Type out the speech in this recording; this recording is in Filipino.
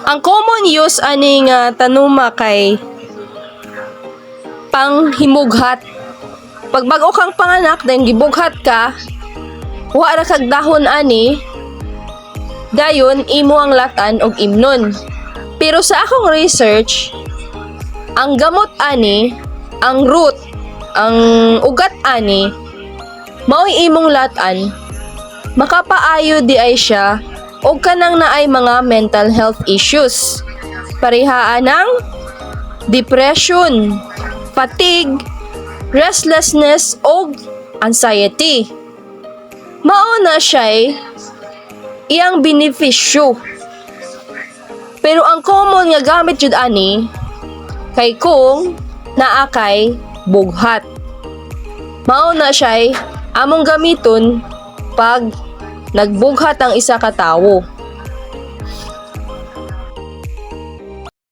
Ang common use ani nga tanuma kay panghimughat. Pag bag-o kang panganak then gibughat ka, wa ra kag dahon ani, dayon imo ang latan og imnon. Pero sa akong research, ang gamot ani, ang root, ang ugat ani, mao'y imong latan, makapaayo di ay siya og kanang naay mga mental health issues. Parihaan ng depression, fatigue, restlessness o anxiety. Mao na siya'y iyang benepisyo. Pero ang common nga gamit jud ani kay kung naa kay bughat. Mao na siya'y among gamiton pag nagbughat ang isa ka tawo.